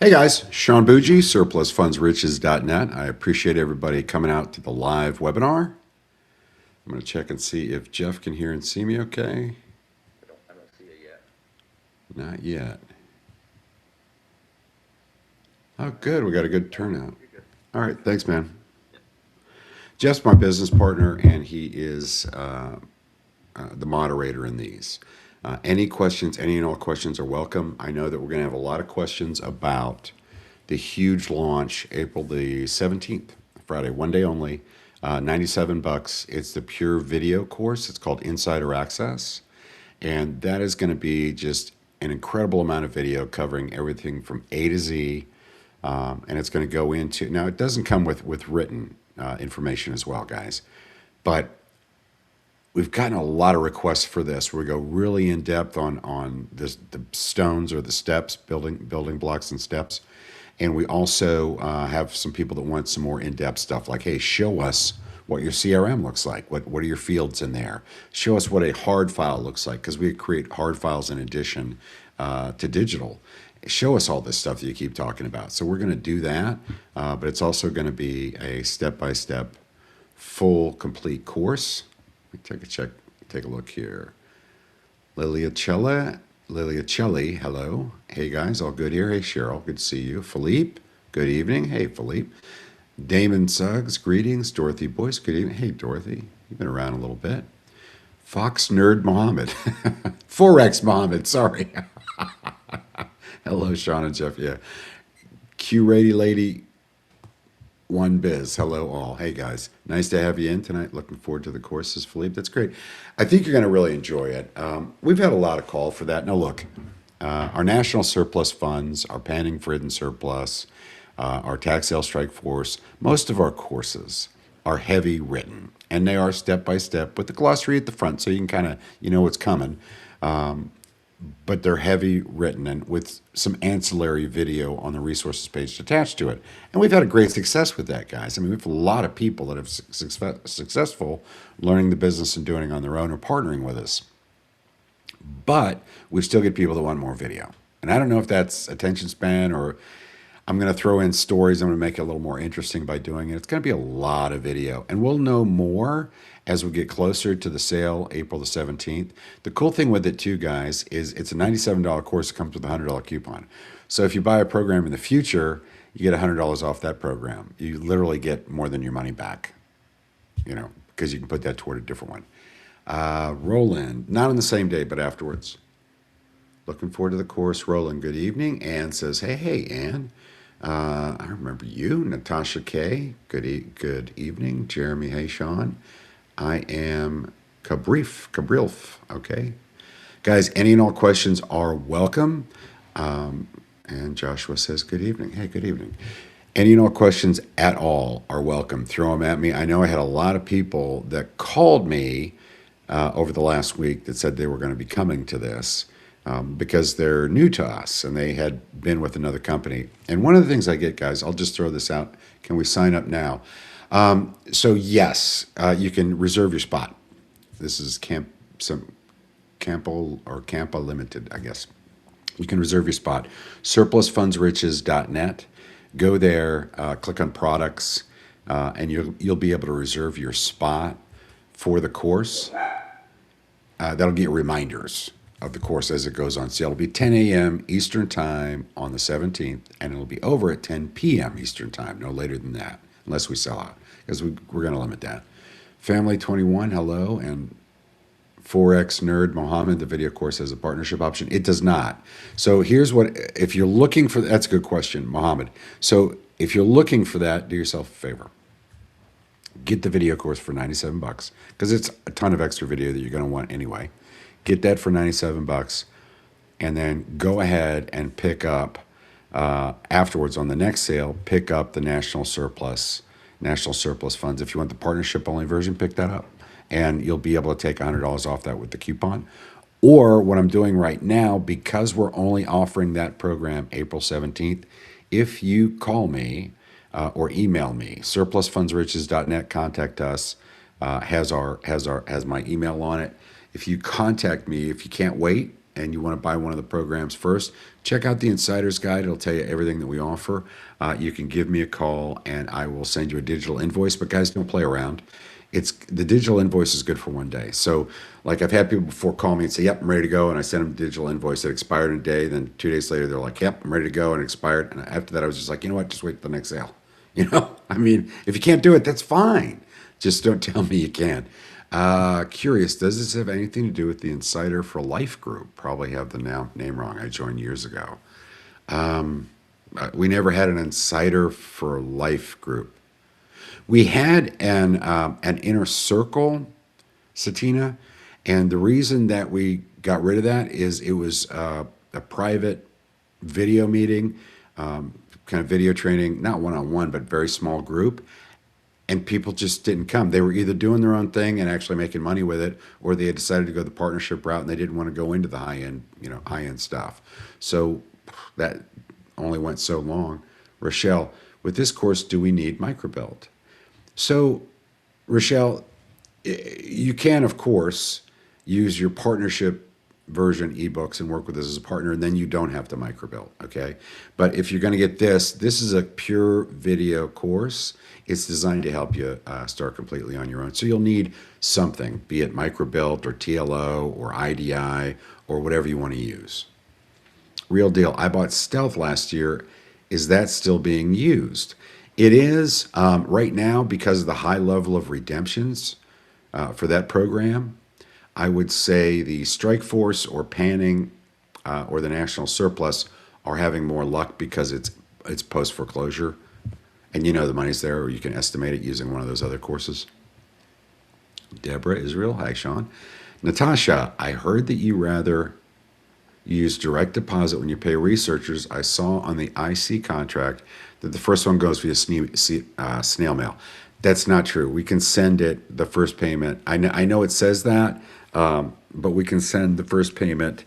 Hey guys, Sean Bougie, surplusfundsriches.net. I appreciate everybody coming out to the live webinar. I'm going to check and see if Jeff can hear and see me okay. I don't see it yet. Not yet. Oh, good. We got a good turnout. You're good. All right. Thanks, man. Jeff's my business partner, and he is the moderator in these. Any questions, any and all questions are welcome. I know that we're going to have a lot of questions about the huge launch April the 17th, Friday, one day only, 97 bucks. It's the pure video course. It's called Insider Access. And that is going to be just an incredible amount of video covering everything from A to Z. And it's going to go into, now it doesn't come with written information as well, guys, but we've gotten a lot of requests for this. We go really in depth on the stones or the steps, building blocks and steps. And we also have some people that want some more in-depth stuff like, hey, show us what your CRM looks like. What are your fields in there? Show us what a hard file looks like, because we create hard files in addition to digital. Show us all this stuff that you keep talking about. So we're going to do that, but it's also going to be a step-by-step, full, complete course. Let me take a look here. Liliacelli, hello. Hey guys, all good here. Hey Cheryl, good to see you. Philippe, good evening. Hey Philippe. Damon Suggs, greetings. Dorothy Boyce, good evening. Hey Dorothy, you've been around a little bit. Fox Nerd Mohammed. Forex Mohammed, sorry. Hello, Sean and Jeff. Yeah. Q Rady Lady One Biz. Hello, all. Hey, guys. Nice to have you in tonight. Looking forward to the courses, Philippe. That's great. I think you're going to really enjoy it. We've had a lot of call for that. Now, look, our national surplus funds, our panning for hidden surplus, our tax sale strike force, most of our courses are heavy written, and they are step by step with the glossary at the front, so you can kind of, you know what's coming. But they're heavy written and with some ancillary video on the resources page attached to it. And we've had a great success with that, guys. I mean, we have a lot of people that have successful learning the business and doing it on their own or partnering with us. But we still get people that want more video. And I don't know if that's attention span or I'm going to throw in stories. I'm going to make it a little more interesting by doing it. It's going to be a lot of video. And we'll know more as we get closer to the sale, April the 17th. The cool thing with it too, guys, is it's a $97 course that comes with a $100 coupon. So if you buy a program in the future, you get $100 off that program. You literally get more than your money back, you know, because you can put that toward a different one. Roland, not on the same day, but afterwards. Looking forward to the course. Roland, good evening. Ann says, hey, Ann. I remember you. Natasha K, good evening. Jeremy, hey, Sean. I am Cabrilf, okay? Guys, any and all questions are welcome. And Joshua says, good evening. Hey, good evening. Any and all questions at all are welcome. Throw them at me. I know I had a lot of people that called me over the last week that said they were going to be coming to this because they're new to us and they had been with another company. And one of the things I get, guys, I'll just throw this out. Can we sign up now? So yes, you can reserve your spot. This is Campo Limited, I guess. You can reserve your spot. Surplusfundsriches.net. Go there, click on products, and you'll be able to reserve your spot for the course. That'll get reminders of the course as it goes on sale. It'll be 10 a.m. Eastern Time on the 17th, and it'll be over at 10 p.m. Eastern Time, no later than that, unless we sell out, because we're going to limit that. Family 21, hello, and Forex Nerd Mohammed, the video course has a partnership option. It does not. So here's what, if you're looking for, that's a good question, Mohammed. So if you're looking for that, do yourself a favor. Get the video course for 97 bucks, because it's a ton of extra video that you're going to want anyway. Get that for 97 bucks, and then go ahead and pick up afterwards on the next sale, pick up the national surplus funds. If you want the partnership only version, pick that up, and you'll be able to take $100 off that with the coupon. Or what I'm doing right now, because we're only offering that program April 17th, if you call me or email me, surplusfundsriches.net, contact us, has my email on it. If you contact me, if you can't wait, and you want to buy one of the programs first, check out the Insider's Guide. It'll tell you everything that we offer. You can give me a call, and I will send you a digital invoice. But guys, don't play around. It's the digital invoice is good for one day. So, like I've had people before call me and say, "Yep, I'm ready to go," and I send them a digital invoice that expired in a day. Then 2 days later, they're like, "Yep, I'm ready to go," and it expired. And after that, I was just like, you know what? Just wait for the next sale. I mean, if you can't do it, that's fine. Just don't tell me you can. Curious, does this have anything to do with the Insider for Life group? Probably have the name wrong. I joined years ago. We never had an Insider for Life group. We had an inner circle, Satina, and the reason that we got rid of that is it was a private video meeting, kind of video training, not one-on-one, but very small group. And people just didn't come. They were either doing their own thing and actually making money with it, or they had decided to go the partnership route and they didn't want to go into the high end stuff. So that only went so long. Rochelle, with this course, do we need microbuild? So, Rochelle, you can, of course, use your partnership version ebooks and work with us as a partner, and then you don't have to microbuild, okay? But if you're going to get this is a pure video course. It's designed to help you start completely on your own. So you'll need something, be it microbuilt or TLO or IDI or whatever you want to use. Real deal. I bought Stealth last year. Is that still being used? It is right now because of the high level of redemptions for that program. I would say the Strike Force or Panning or the National Surplus are having more luck because it's post foreclosure, and the money's there, or you can estimate it using one of those other courses. Deborah Israel, hi Sean. Natasha, I heard that you rather use direct deposit when you pay researchers. I saw on the IC contract that the first one goes via snail mail. That's not true. We can send it the first payment. I know it says that, but we can send the first payment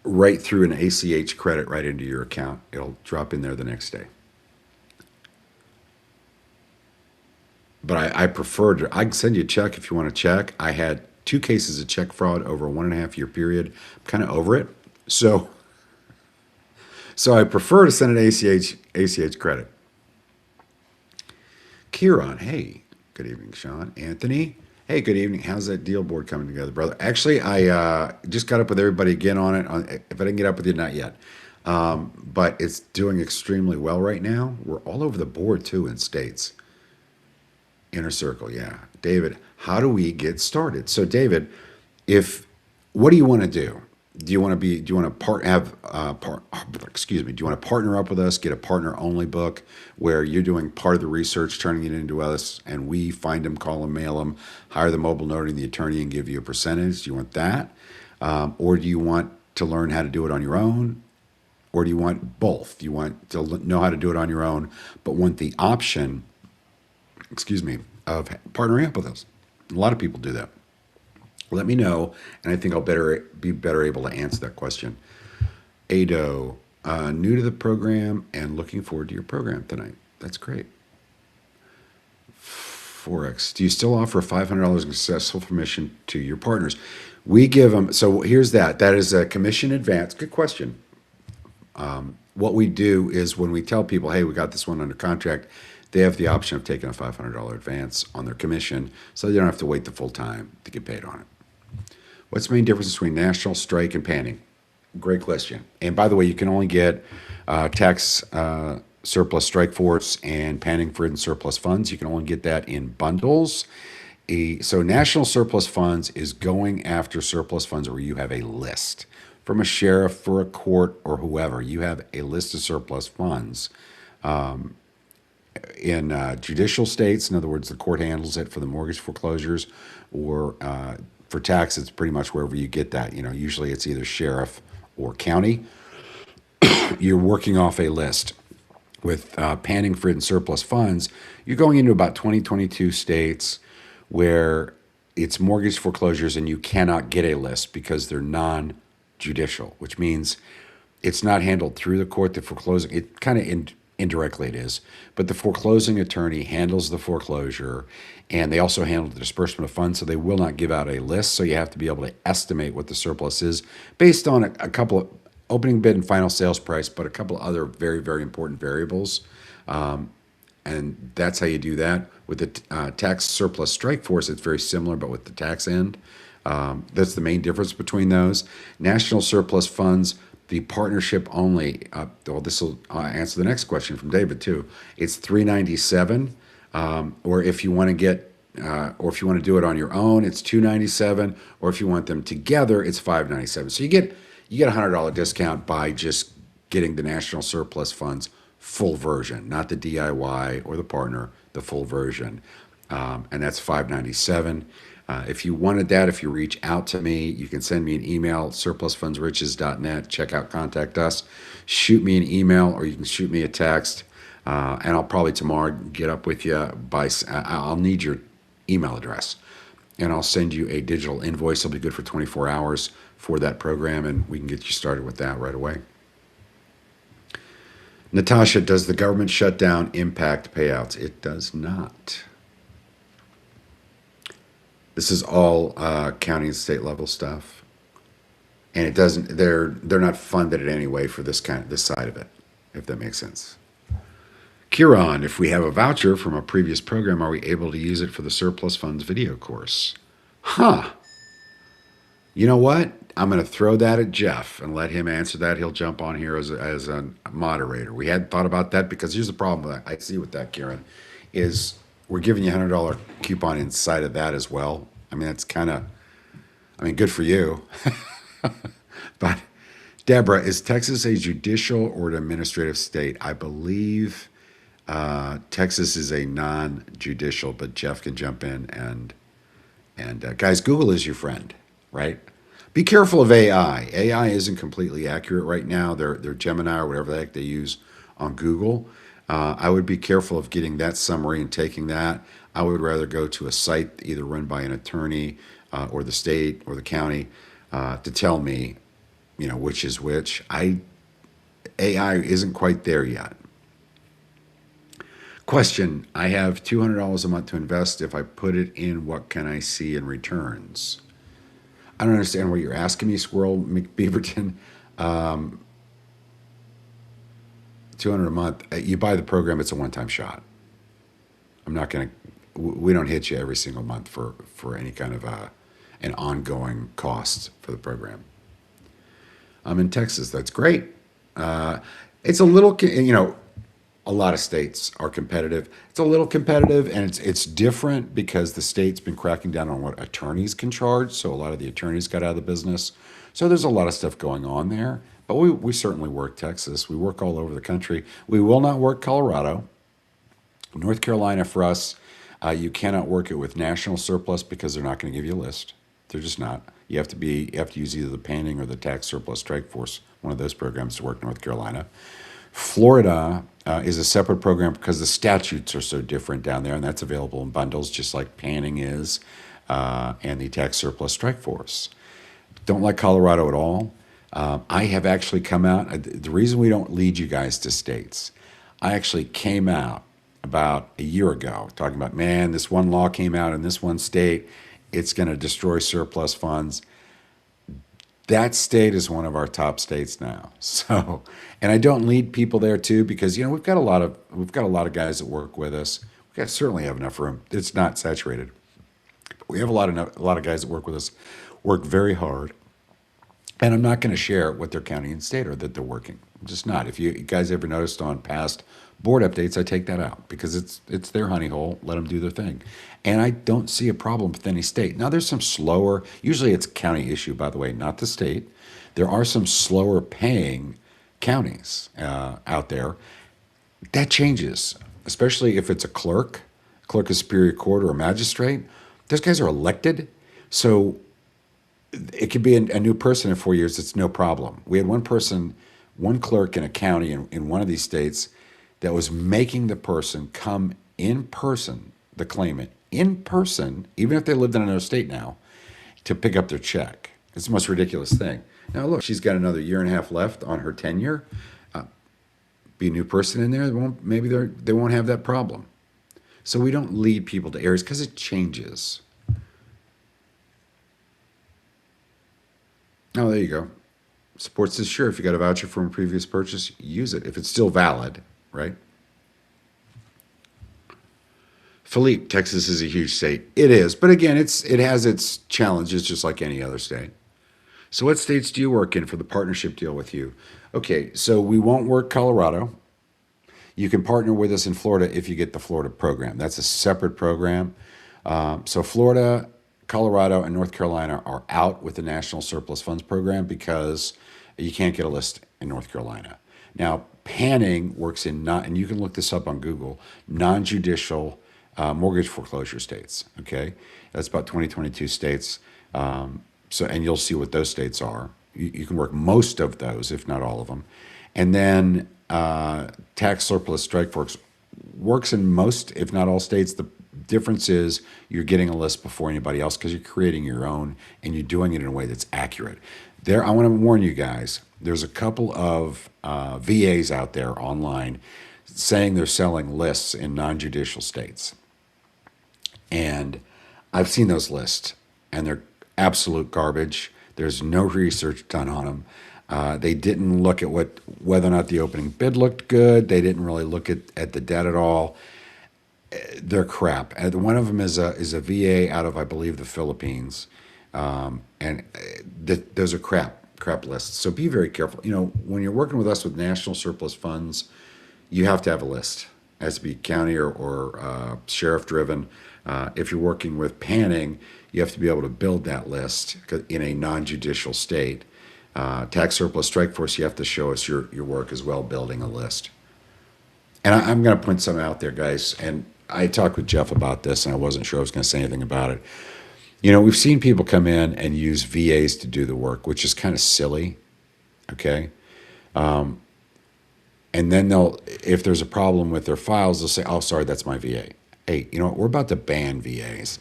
right through an ACH credit right into your account. It'll drop in there the next day. But I prefer to, I can send you a check if you want to check. I had 2 cases of check fraud over a 1.5 year period. I'm kind of over it. So I prefer to send an ACH credit. Kieran, hey, good evening, Sean. Anthony, hey, good evening. How's that deal board coming together, brother? Actually, I just got up with everybody again on it. If I didn't get up with you, not yet. But it's doing extremely well right now. We're all over the board, too, in states. Inner Circle, yeah. David, how do we get started? So, David, what do you want to do? Do you want to do you want to partner up with us, get a partner only book where you're doing part of the research, turning it into us, and we find them, call them, mail them, hire the mobile notary and the attorney and give you a percentage? Do you want that? Or do you want to learn how to do it on your own? Or do you want both? You want to know how to do it on your own, but want the option, of partnering up with us? A lot of people do that. Let me know, and I think I'll be better able to answer that question. Ado, new to the program and looking forward to your program tonight. That's great. Forex, do you still offer $500 in successful commission to your partners? We give them, so here's that. That is a commission advance. Good question. What we do is when we tell people, hey, we got this one under contract, they have the option of taking a $500 advance on their commission, so they don't have to wait the full time to get paid on it. What's the main difference between national, strike, and panning? Great question. And by the way, you can only get tax surplus strike force and panning for hidden surplus funds. You can only get that in bundles. So national surplus funds is going after surplus funds where you have a list from a sheriff, for a court, or whoever. You have a list of surplus funds. In judicial states, in other words, the court handles it for the mortgage foreclosures, or for tax, it's pretty much wherever you get that. Usually it's either sheriff or county. You're working off a list. With panning for hidden surplus funds, you're going into about 22 states where it's mortgage foreclosures and you cannot get a list because they're non-judicial, which means it's not handled through the court. The foreclosing, it kind of Indirectly, it is. But the foreclosing attorney handles the foreclosure, and they also handle the disbursement of funds, so they will not give out a list. So you have to be able to estimate what the surplus is based on a couple of opening bid and final sales price, but a couple of other very, very important variables. And that's how you do that. With the tax surplus strike force, it's very similar, but with the tax end. That's the main difference between those. National surplus funds, the partnership only. Well, this will answer the next question from David too. It's $397, or if you want to get, or if you want to do it on your own, it's $297, or if you want them together, it's $597. So you get a $100 discount by just getting the national surplus funds full version, not the DIY or the partner, the full version, and that's $597. If you wanted that, if you reach out to me, you can send me an email, surplusfundsriches.net. Check out Contact Us. Shoot me an email, or you can shoot me a text, and I'll probably tomorrow get up with you I'll need your email address, and I'll send you a digital invoice. It'll be good for 24 hours for that program, and we can get you started with that right away. Natasha, does the government shutdown impact payouts? It does not. This is all county and state level stuff, and it doesn't. They're not funded in any way for this side of it, if that makes sense. Kieran, if we have a voucher from a previous program, are we able to use it for the surplus funds video course? Huh. You know what? I'm going to throw that at Jeff and let him answer that. He'll jump on here as a moderator. We hadn't thought about that, because here's the problem that I see with that, Kieran, is we're giving you a $100 coupon inside of that as well. I mean, that's kind of, good for you. But Deborah, is Texas a judicial or an administrative state? I believe Texas is a non-judicial, but Jeff can jump in and guys, Google is your friend, right? Be careful of AI. AI isn't completely accurate right now. Their Gemini or whatever the heck they use on Google. I would be careful of getting that summary and taking that. I would rather go to a site either run by an attorney or the state or the county to tell me, which is which. AI isn't quite there yet. Question, I have $200 a month to invest. If I put it in, what can I see in returns? I don't understand what you're asking me, Squirrel McBeaverton. 200 a month. You buy the program, it's a one-time shot. I'm not going to, we don't hit you every single month for any kind of an ongoing cost for the program. I'm in Texas. That's great. It's a little, a lot of states are competitive. It's a little competitive, and it's different because the state's been cracking down on what attorneys can charge. So a lot of the attorneys got out of the business. So there's a lot of stuff going on there. But we certainly work Texas. We work all over the country. We will not work Colorado. North Carolina, for us, you cannot work it with national surplus because they're not going to give you a list. They're just not. You have to use either the panning or the tax surplus strike force, one of those programs, to work North Carolina. Florida is a separate program because the statutes are so different down there, and that's available in bundles, just like panning is, and the tax surplus strike force. Don't like Colorado at all. I have actually come out. The reason we don't lead you guys to states, I actually came out about a year ago talking about, man, this one law came out in this one state. It's going to destroy surplus funds. That state is one of our top states now. So, and I don't lead people there too because we've got a lot of guys that work with us. We certainly have enough room. It's not saturated. But we have a lot of guys that work with us, work very hard. And I'm not going to share what their county and state are that they're working. I'm just not. If you guys ever noticed on past board updates, I take that out because it's their honey hole. Let them do their thing. And I don't see a problem with any state. Now, there's some slower, usually it's a county issue, by the way, not the state. There are some slower paying counties out there. That changes, especially if it's a clerk of Superior Court or a magistrate. Those guys are elected. So it could be a new person in 4 years. It's no problem. We had one clerk in a county in one of these states that was making the person come in person, the claimant, in person, even if they lived in another state now, to pick up their check. It's the most ridiculous thing. Now, look, she's got another year and a half left on her tenure. be a new person in there. Maybe they won't have that problem. So we don't lead people to areas because it changes. Oh, there you go. Support says, sure, if you got a voucher from a previous purchase, use it if it's still valid, right? Philippe, Texas is a huge state. It is, but again, it has its challenges just like any other state. So, what states do you work in for the partnership deal with you? Okay, so we won't work Colorado. You can partner with us in Florida if you get the Florida program. That's a separate program. So, Florida, Colorado, and North Carolina are out with the National Surplus Funds Program because you can't get a list in North Carolina. Now, panning works in not, and you can look this up on Google, non-judicial mortgage foreclosure states. Okay, that's about 2022 states. So, and you'll see what those states are. You can work most of those, if not all of them. And then tax surplus strike force works in most, if not all states. The difference is you're getting a list before anybody else because you're creating your own and you're doing it in a way that's accurate. There, I want to warn you guys. There's a couple of VAs out there online saying they're selling lists in non-judicial states, and I've seen those lists, and they're absolute garbage. There's no research done on them. They didn't look at whether or not the opening bid looked good. They didn't really look at the debt at all. They're crap. One of them is a VA out of, I believe, the Philippines, and those are crap lists. So be very careful. You know, when you're working with us with national surplus funds, you have to have a list. It has to be county or sheriff driven. If you're working with panning, you have to be able to build that list in a non-judicial state. Tax surplus strike force, you have to show us your work as well, building a list. And I'm going to point something out there, guys. And I talked with Jeff about this, and I wasn't sure I was going to say anything about it. You know, we've seen people come in and use VAs to do the work, which is kind of silly. Okay. And then if there's a problem with their files, they'll say, "Oh, sorry, that's my VA." Hey, you know what? We're about to ban VAs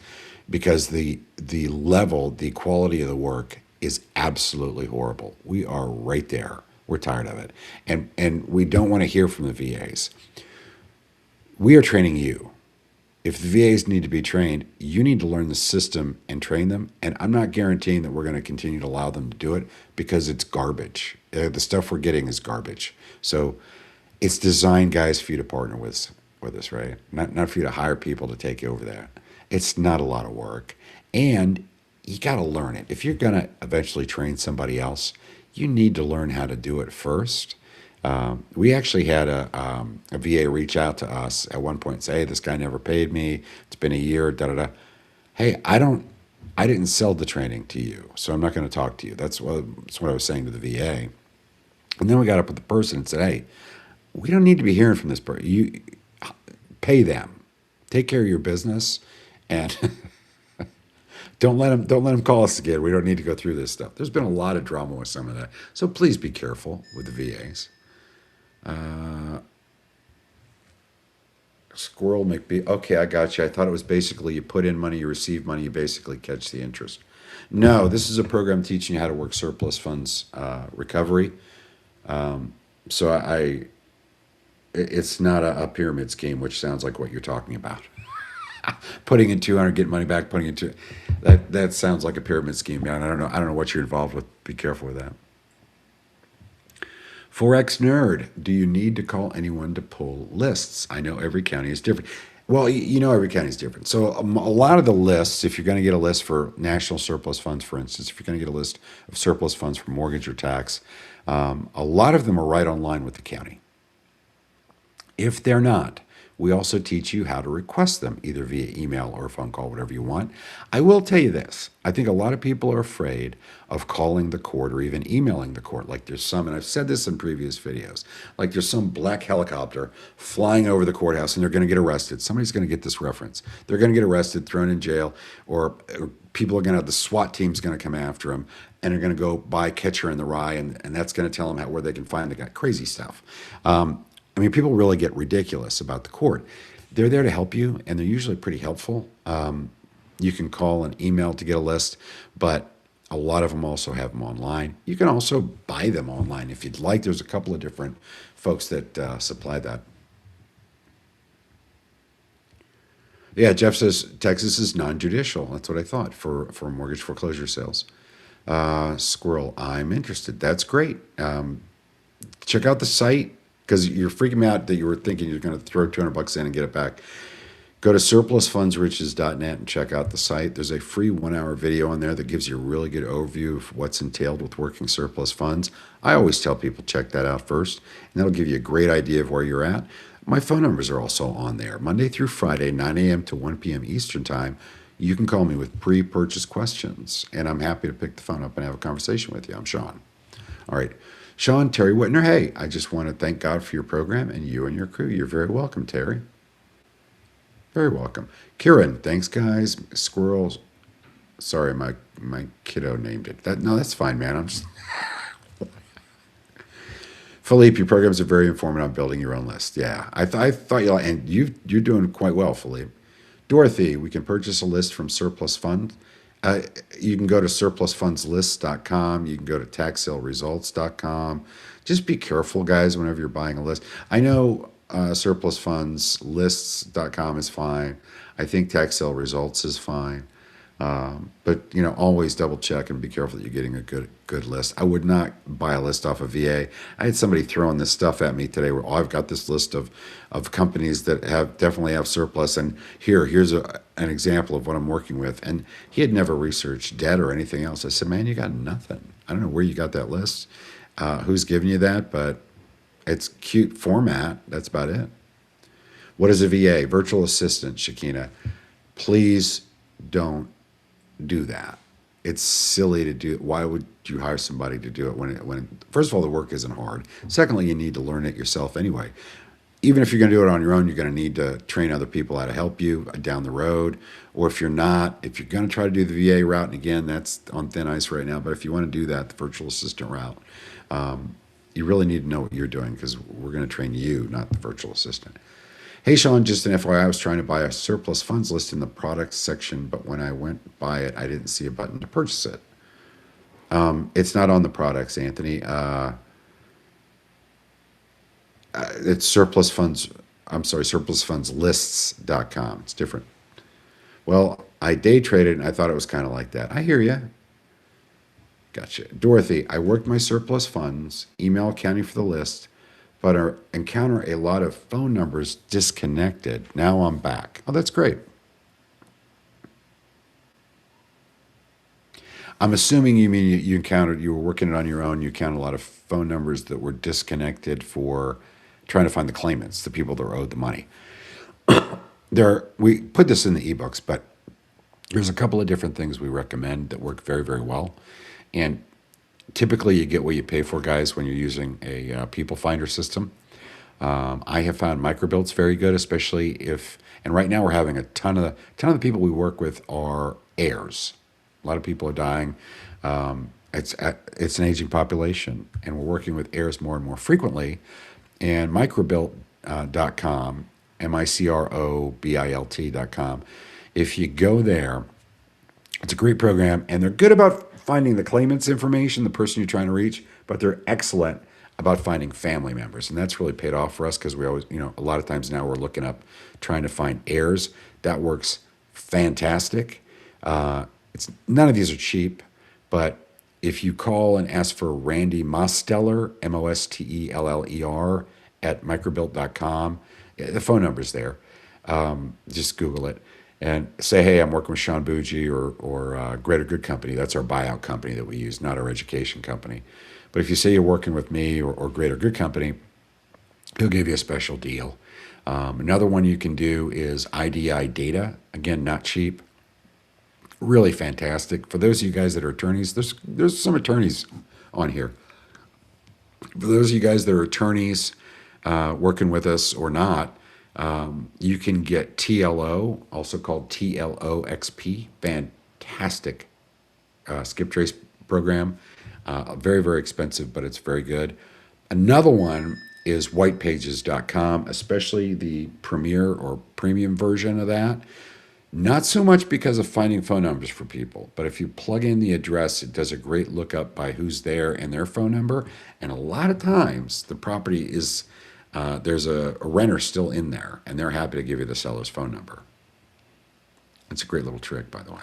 because the level, the quality of the work is absolutely horrible. We are right there. We're tired of it, and we don't want to hear from the VAs. We are training you. If the VAs need to be trained, you need to learn the system and train them. And I'm not guaranteeing that we're going to continue to allow them to do it because it's garbage. The stuff we're getting is garbage. So it's designed, guys, for you to partner with us, right? Not for you to hire people to take over that. It's not a lot of work. And you got to learn it. If you're going to eventually train somebody else, you need to learn how to do it first. We actually had a VA reach out to us at one point and say, "Hey, this guy never paid me. It's been a year, da da da." Hey, I didn't sell the training to you, so I'm not going to talk to you. That's what I was saying to the VA. And then we got up with the person and said, "Hey, we don't need to be hearing from this person. You pay them, take care of your business, and don't let them call us again. We don't need to go through this stuff." There's been a lot of drama with some of that, so please be careful with the VAs. Squirrel McBee. Okay, I got you. I thought it was basically you put in money, you receive money, you basically catch the interest. No, this is a program teaching you how to work surplus funds recovery. So it's not a pyramid scheme, which sounds like what you're talking about. Putting in 200, getting money back, putting in that sounds like a pyramid scheme. Man, I don't know what you're involved with. Be careful with that. Forex nerd, do you need to call anyone to pull lists? I know every county is different. Well, you know every county is different. So a lot of the lists, if you're going to get a list for national surplus funds, for instance, if you're going to get a list of surplus funds for mortgage or tax, a lot of them are right online with the county. If they're not, we also teach you how to request them, either via email or phone call, whatever you want. I will tell you this. I think a lot of people are afraid of calling the court or even emailing the court. Like there's some, and I've said this in previous videos, like there's some black helicopter flying over the courthouse and they're going to get arrested. Somebody's going to get this reference. They're going to get arrested, thrown in jail, or people are going to, the SWAT team's going to come after them and they're going to go buy Catcher in the Rye, and that's going to tell them where they can find the guy. Crazy stuff. I mean, people really get ridiculous about the court. They're there to help you, and they're usually pretty helpful. You can call and email to get a list, but A lot of them also have them online. You can also buy them online if you'd like. There's a couple of different folks that supply that. Yeah, Jeff says Texas is non-judicial. That's what I thought for mortgage foreclosure sales. Squirrel, I'm interested. That's great. Check out the site because you're freaking me out that you were thinking you're going to throw $200 in and get it back. Go to surplusfundsriches.net and check out the site. There's a free 1 hour video on there that gives you a really good overview of what's entailed with working surplus funds. I always tell people check that out first, and that'll give you a great idea of where you're at. My phone numbers are also on there. Monday through Friday, 9 a.m. to 1 p.m. Eastern Time. You can call me with pre-purchase questions, and I'm happy to pick the phone up and have a conversation with you. I'm Sean. All right. Sean, Terry Whitner, hey, I just want to thank God for your program and you and your crew. You're very welcome, Terry. Very welcome. Kieran, thanks, guys. Squirrels. Sorry, my kiddo named it. No, that's fine, man. I'm just Philippe, your programs are very informative on building your own list. Yeah, I thought you're doing quite well, Philippe. Dorothy, we can purchase a list from Surplus Fund. You can go to surplusfundslist.com. You can go to taxsaleresults.com. Just be careful, guys, whenever you're buying a list. I know surplusfundslists.com is fine. I think tax sale results is fine. But always double check and be careful that you're getting a good list. I would not buy a list off of VA. I had somebody throwing this stuff at me today where I've got this list of companies that definitely have surplus, and here's an example of what I'm working with. And he had never researched debt or anything else. I said, man, you got nothing. I don't know where you got that list, who's giving you that, but it's cute format. That's about it. What is a VA? Virtual assistant, Shakina. Please don't do that. It's silly to do it. Why would you hire somebody to do it when first of all, the work isn't hard. Secondly, you need to learn it yourself anyway. Even if you're going to do it on your own, you're going to need to train other people how to help you down the road. Or if you're going to try to do the VA route, and again, that's on thin ice right now, but if you want to do that, the virtual assistant route, you really need to know what you're doing because we're going to train you, not the virtual assistant. Hey, Sean, just an FYI, I was trying to buy a surplus funds list in the products section, but when I went by it, I didn't see a button to purchase it. It's not on the products, Anthony. It's surplus funds. I'm sorry, surplusfundslists.com. It's different. Well, I day traded and I thought it was kind of like that. I hear you. Gotcha. Dorothy, I worked my surplus funds, email accounting for the list, but I encounter a lot of phone numbers disconnected. Now I'm back. Oh, that's great. I'm assuming you mean you were working it on your own. You encountered a lot of phone numbers that were disconnected for trying to find the claimants, the people that were owed the money. We put this in the ebooks, but there's a couple of different things we recommend that work very, very well. And typically you get what you pay for, guys, when you're using a people finder system. I have found microbuilds very good, especially and right now we're having a ton of the people we work with are heirs. A lot of people are dying. It's an aging population, and we're working with heirs more and more frequently. And microbilt.com, microbilt.com. If you go there, it's a great program, and they're good about finding the claimant's information, the person you're trying to reach, but they're excellent about finding family members. And that's really paid off for us because we always, a lot of times now we're looking up trying to find heirs. That works fantastic. None of these are cheap, but if you call and ask for Randy Mosteller, Mosteller, at microbilt.com, the phone number's there. Just Google it and say, hey, I'm working with Sean Bougie or Greater Good Company. That's our buyout company that we use, not our education company. But if you say you're working with me or Greater Good Company, he'll give you a special deal. Another one you can do is IDI Data. Again, not cheap. Really fantastic. For those of you guys that are attorneys, there's some attorneys on here. For those of you guys that are attorneys working with us or not, you can get TLO, also called TLOXP, fantastic skip trace program. Very, very expensive, but it's very good. Another one is whitepages.com, especially the premier or premium version of that. Not so much because of finding phone numbers for people, but if you plug in the address, it does a great lookup by who's there and their phone number. And a lot of times, the property is there's a renter still in there, and they're happy to give you the seller's phone number. It's a great little trick, by the way.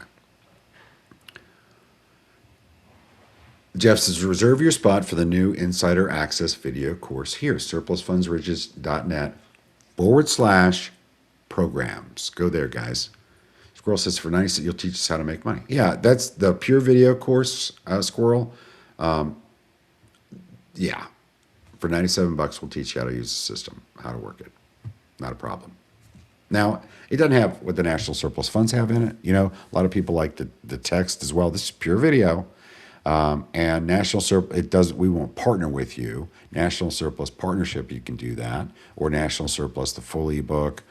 Jeff says, reserve your spot for the new Insider Access video course here, surplusfundsriches.net/programs. Go there, guys. Squirrel says, for 90 cents, you'll teach us how to make money. Yeah, that's the pure video course, Squirrel. Yeah, for 97 bucks, we'll teach you how to use the system, how to work it. Not a problem. Now, it doesn't have what the National Surplus Funds have in it. You know, a lot of people like the text as well. This is pure video. And National Surplus, it does. We won't partner with you. National Surplus Partnership, you can do that, or National Surplus, the full ebook,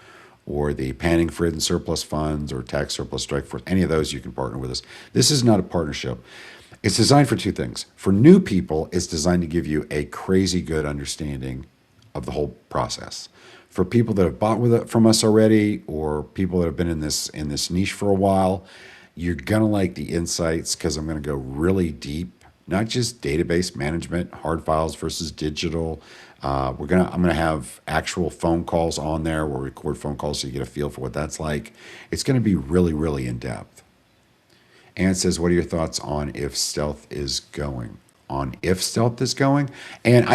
or the Panning for Hidden Surplus Funds, or Tax Surplus Strike Force. Any of those, you can partner with us. This is not a partnership. It's designed for two things. For new people, it's designed to give you a crazy good understanding of the whole process. For people that have bought with it from us already, or people that have been in this niche for a while, you're gonna like the insights because I'm gonna go really deep, not just database management, hard files versus digital. I'm gonna have actual phone calls on there. We'll record phone calls so you get a feel for what that's like. It's gonna be really, really in depth. And it says, what are your thoughts on if stealth is going? On if stealth is going? And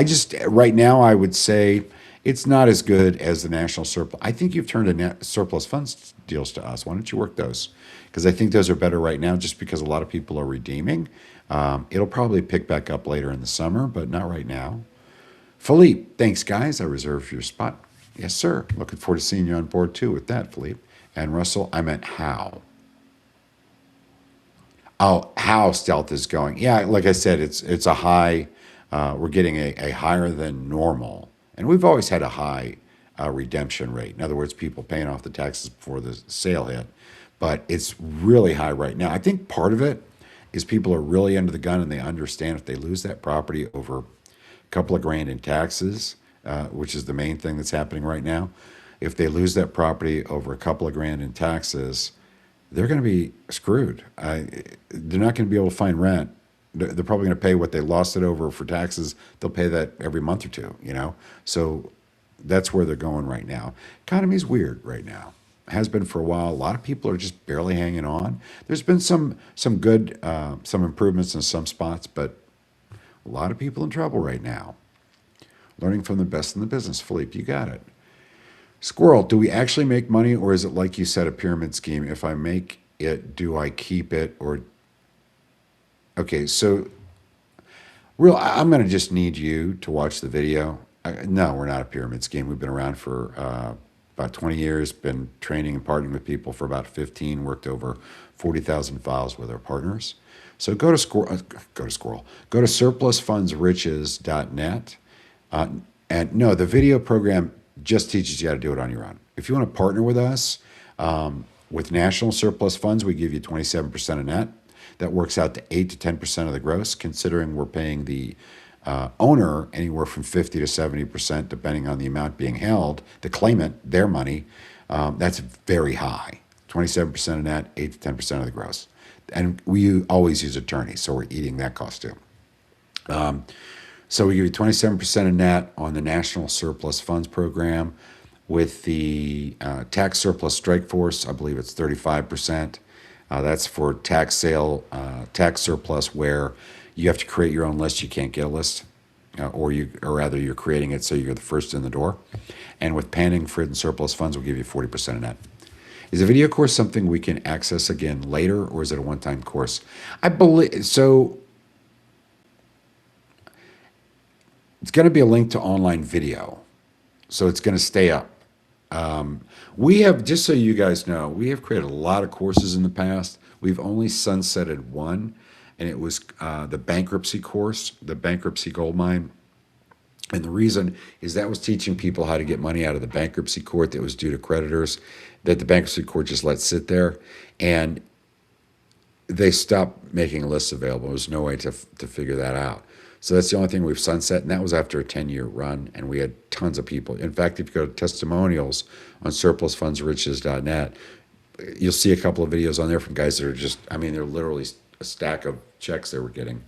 right now, I would say it's not as good as the National Surplus. I think you've turned surplus funds deals to us. Why don't you work those? Because I think those are better right now just because a lot of people are redeeming. It'll probably pick back up later in the summer, but not right now. Philippe, thanks, guys. I reserved your spot. Yes, sir. Looking forward to seeing you on board, too, with that, Philippe. And Russell, I meant how. Oh, how stealth is going. Yeah, like I said, it's a high. We're getting a higher than normal. And we've always had a high redemption rate. In other words, people paying off the taxes before the sale hit. But it's really high right now. I think part of it is people are really under the gun and they understand if they lose that property over a couple of grand in taxes, which is the main thing that's happening right now. If they lose that property over a couple of grand in taxes, they're going to be screwed. They're not going to be able to find rent. They're probably going to pay what they lost it over for taxes. They'll pay that every month or two, you know? So that's where they're going right now. Economy's weird right now. Has been for a while. A lot of people are just barely hanging on. There's been some good, some improvements in some spots, but a lot of people in trouble right now. Learning from the best in the business. Philippe, you got it. Squirrel, do we actually make money, or is it like you said, a pyramid scheme? If I make it, do I keep it, or... Okay, so I'm going to just need you to watch the video. No, we're not a pyramid scheme. We've been around for about 20 years, been training and partnering with people for about 15, worked over 40,000 files with our partners. So go to surplusfundsriches.net. And no, the video program just teaches you how to do it on your own. If you want to partner with us, with National Surplus Funds, we give you 27% of net. That works out to 8 to 10% of the gross, considering we're paying the owner anywhere from 50 to 70%, depending on the amount being held, the claimant, their money. That's very high. 27% of net, 8 to 10% of the gross. And we always use attorneys, so we're eating that cost too. So we give you 27% of net on the National Surplus Funds program. With the Tax Surplus Strike Force, I believe it's 35%. That's for tax sale, tax surplus, where you have to create your own list. You can't get a list, or rather you're creating it so you're the first in the door. And with Panning for Hidden Surplus Funds, we'll give you 40% of net. Is a video course something we can access again later, or is it a one-time course? I believe so. It's going to be a link to online video, so it's going to stay up. We have, just so you guys know, we have created a lot of courses in the past. We've only sunsetted one, and it was the bankruptcy course, the bankruptcy gold mine. And the reason is that was teaching people how to get money out of the bankruptcy court that was due to creditors that the bankruptcy court just let sit there. And they stopped making lists available. There was no way to figure that out. So that's the only thing we've sunset, and that was after a 10-year run, and we had tons of people. In fact, if you go to testimonials on surplusfundsriches.net, you'll see a couple of videos on there from guys that are just, I mean, they're literally a stack of checks they were getting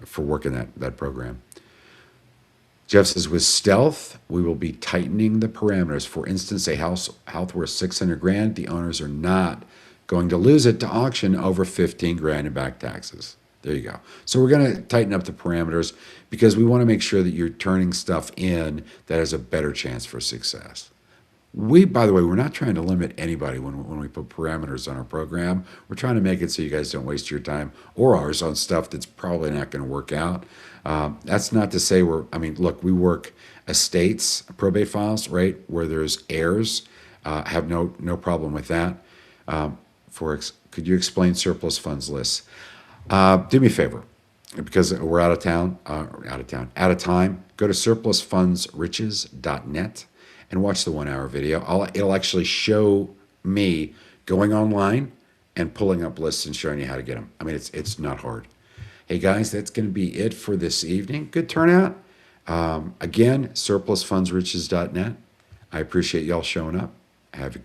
for working that program. Jeff says, with stealth, we will be tightening the parameters. For instance, a house worth 600 grand, the owners are not going to lose it to auction over 15 grand in back taxes. There you go. So we're going to tighten up the parameters because we want to make sure that you're turning stuff in that has a better chance for success. By the way, we're not trying to limit anybody when we put parameters on our program. We're trying to make it so you guys don't waste your time or ours on stuff that's probably not going to work out. That's not to say I mean, look, we work estates, probate files, right, where there's heirs. Have no problem with that. Could you explain surplus funds lists? Do me a favor, because we're out of time. Go to surplusfundsriches.net and watch the 1 hour video. It'll actually show me going online and pulling up lists and showing you how to get them. I mean, it's not hard. Hey guys, that's going to be it for this evening. Good turnout. Again, surplusfundsriches.net. I appreciate y'all showing up. Have a